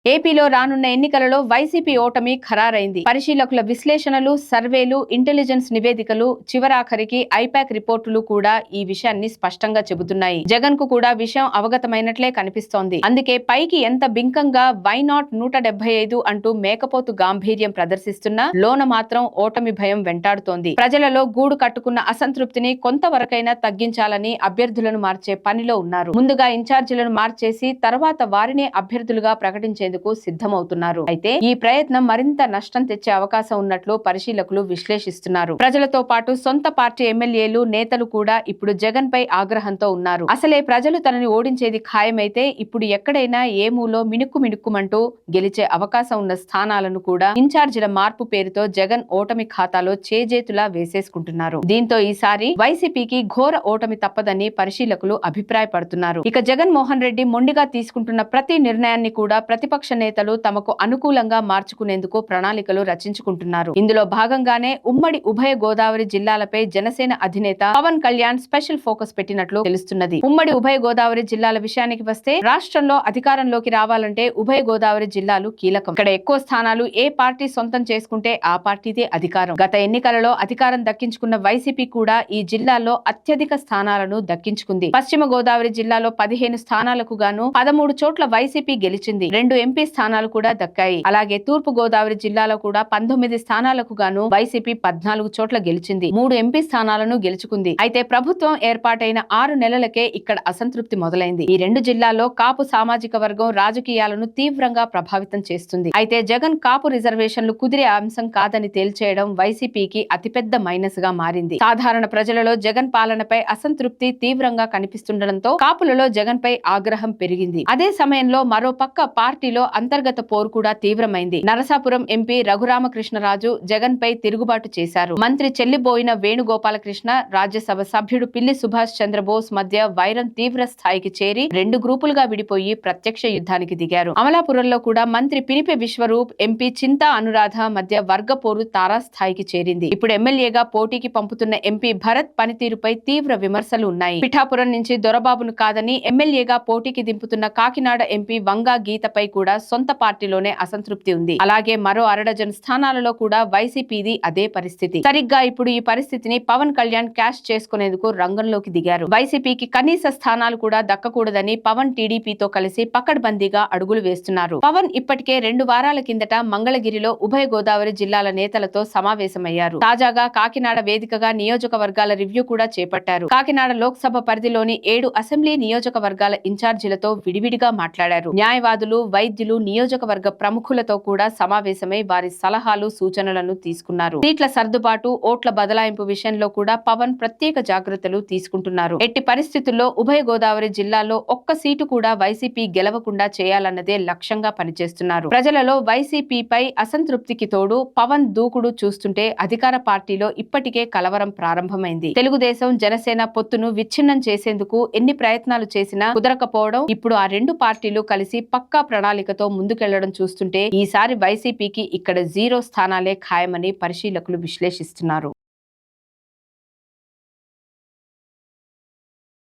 ఏపీలో రానున్న ఎన్నికలలో వైసీపీ ఓటమి ఖరారైంది. పరిశీలకుల విశ్లేషణలు, సర్వేలు, ఇంటెలిజెన్స్ నివేదికలు, చివరాఖరికి ఐపాక్ రిపోర్టులు కూడా ఈ విషయాన్ని స్పష్టంగా చెబుతున్నాయి. జగన్ కు కూడా విషయం అవగతమైనట్లే కనిపిస్తోంది. అందుకే పైకి ఎంత బింకంగా వై నాట్ 175 అంటూ మేకపోతు గాంభీర్యం ప్రదర్శిస్తున్నా లోన మాత్రం ఓటమి భయం వెంటాడుతోంది. ప్రజలలో గూడు కట్టుకున్న అసంతృప్తిని కొంతవరకైనా తగ్గించాలని అభ్యర్థులను మార్చే పనిలో ఉన్నారు. ముందుగా ఇన్ఛార్జీలను మార్చేసి తర్వాత వారినే అభ్యర్థులుగా ప్రకటించేందుకు సిద్ధమవుతున్నారు. అయితే ఈ ప్రయత్నం మరింత నష్టం తెచ్చే అవకాశం ఉన్నట్లు పరిశీలకులు విశ్లేషిస్తున్నారు. ప్రజలతో పాటు సొంత పార్టీ ఎమ్మెల్యేలు, నేతలు కూడా ఇప్పుడు జగన్ పై ఆగ్రహంతో ఉన్నారు. అసలే ప్రజలు తనని ఓడించేది ఖాయమైతే ఇప్పుడు ఎక్కడైనా ఏ మూలో మినుక్కుమంటూ గెలిచే అవకాశం ఉన్న స్థానాలను కూడా ఇన్ఛార్జీల మార్పు పేరుతో జగన్ ఓటమి ఖాతాలో చేజేతులా వేసేసుకుంటున్నారు. దీంతో ఈసారి వైసీపీకి ఘోర ఓటమి తప్పదని పరిశీలకులు అభిప్రాయపడుతున్నారు. ఇక జగన్ మోహన్ రెడ్డి మొండిగా తీసుకుంటున్న ప్రతి నిర్ణయాన్ని కూడా ప్రతిపక్ష నేతలు తమకు అనుకూలంగా మార్చుకునేందుకు ప్రణాళికలు రచించుకుంటున్నారు. ఇందులో భాగంగానే ఉమ్మడి ఉభయ గోదావరి జిల్లాలపై జనసేన అధినేత పవన్ కళ్యాణ్ స్పెషల్ ఫోకస్ పెట్టినట్లు తెలుస్తున్నది. ఉమ్మడి ఉభయ గోదావరి జిల్లాల విషయానికి వస్తే రాష్ట్రంలో అధికారంలోకి రావాలంటే ఉభయ గోదావరి జిల్లాలు కీలకం. ఇక్కడ ఎక్కువ స్థానాలు ఏ పార్టీ సొంతం చేసుకుంటే ఆ పార్టీదే అధికారం. గత ఎన్నికలలో అధికారం దక్కించుకున్న వైసీపీ కూడా ఈ జిల్లాల్లో అత్యధిక స్థానాలను దక్కించుకుంది. పశ్చిమ గోదావరి జిల్లాలో 15 స్థానాలకు గాను 13 చోట్ల వైసీపీ గెలిచింది. 2 ఎంపీ స్థానాలు కూడా దక్కాయి. అలాగే తూర్పు గోదావరి జిల్లాలో కూడా 19 స్థానాలకు గాను వైసీపీ 14 చోట్ల గెలిచింది. 3 ఎంపీ స్థానాలను గెలుచుకుంది. అయితే ప్రభుత్వం ఏర్పాటైన 6 నెలలకే ఇక్కడ అసంతృప్తి మొదలైంది. ఈ 2 జిల్లాల్లో కాపు సామాజిక వర్గం రాజకీయాలను తీవ్రంగా ప్రభావితం చేస్తుంది. అయితే జగన్ కాపు రిజర్వేషన్లు కుదిరే అంశం కాదని తేల్చేయడం వైసీపీకి అతిపెద్ద మైనస్ గా మారింది. సాధారణ ప్రజలలో జగన్ పాలనపై అసంతృప్తి తీవ్రంగా కనిపిస్తుండటంతో కాపులలో జగన్ పై ఆగ్రహం పెరిగింది. అదే సమయంలో మరో పక్క పార్టీలో అంతర్గత పోరు కూడా తీవ్రమైంది. నరసాపురం ఎంపీ రఘురామకృష్ణరాజు జగన్ పై తిరుగుబాటు చేశారు. మంత్రి చెల్లిబోయిన వేణుగోపాలకృష్ణ, రాజ్యసభ సభ్యుడు పిల్లి సుభాష్ చంద్రబోస్ మధ్య వైరం తీవ్ర స్థాయికి చేరి 2 గ్రూపులుగా విడిపోయి ప్రత్యక్ష యుద్ధానికి దిగారు. అమలాపురంలో కూడా మంత్రి పినిపే విశ్వరూప్, ఎంపీ చింతా అనురాధ మధ్య వర్గ పోరు తారాస్థాయికి చేరింది. ఇప్పుడు ఎమ్మెల్యేగా పోటీకి పంపుతున్న ఎంపీ భరత్ పనితీరుపై తీవ్ర విమర్శలు ఉన్నాయి. పిఠాపురం నుంచి దొరబాబును కాదని ఎమ్మెల్యేగా పోటీకి దింపుతున్న కాకినాడ ఎంపీ వంగా గీతపై కూడా సొంత పార్టీలోనే అసంతృప్తి ఉంది. అలాగే మరో 1/2 డజన్ స్థానాలలో కూడా వైసీపీది అదే పరిస్థితి. సరిగ్గా ఇప్పుడు ఈ పరిస్థితిని పవన్ కళ్యాణ్ క్యాష్ చేసుకునేందుకు రంగంలోకి దిగారు. వైసీపీకి కనీస స్థానాలు కూడా దక్కకూడదని పవన్ టీడీపీతో కలిసి పకడ్బందీగా అడుగులు వేస్తున్నారు. పవన్ ఇప్పటికే 2 వారాల కిందట మంగళగిరిలో ఉభయ గోదావరి జిల్లాల నేతలతో సమావేశమయ్యారు. తాజాగా కాకినాడ వేదికగా నియోజకవర్గాల రివ్యూ కూడా చేపట్టారు. కాకినాడ లోక్సభ పరిధిలోని 7 అసెంబ్లీ నియోజకవర్గాల ఇన్ఛార్జీలతో విడివిడిగా మాట్లాడారు. న్యాయవాదులు, వైద్యులు, నియోజకవర్గ ప్రముఖులతో కూడా సమావేశమై వారి సలహాలు, సూచనలను తీసుకున్నారు. సీట్ల సర్దుబాటు, ఓట్ల బదలాయింపు విషయంలో కూడా పవన్ ప్రత్యేక జాగ్రత్తలు తీసుకుంటున్నారు. ఎట్టి పరిస్థితుల్లో ఉభయ గోదావరి జిల్లాలో ఒక్క సీటు కూడా వైసీపీ గెలవకుండా చేయాలన్నదే లక్ష్యంగా పనిచేస్తున్నారు. ప్రజలలో వైసీపీపై అసంతృప్తికి తోడు పవన్ దూకుడు చూస్తుంటే అధికార పార్టీలో ఇప్పటికే కలవరం ప్రారంభమైంది. తెలుగుదేశం, జనసేన పొత్తును విచ్ఛిన్నం చేసేందుకు ఎన్ని ప్రయత్నాలు చేసినా కుదరకపోవడం, ఇప్పుడు ఆ 2 పార్టీలు కలిసి పక్కా ప్రణాళికతో ముందుకెళ్లడం చూస్తుంటే ఈసారి వైసీపీకి ఇక్కడ 0 స్థానాలే ఖాయమని పరిశీలకులు విశ్లేషిస్తున్నారు.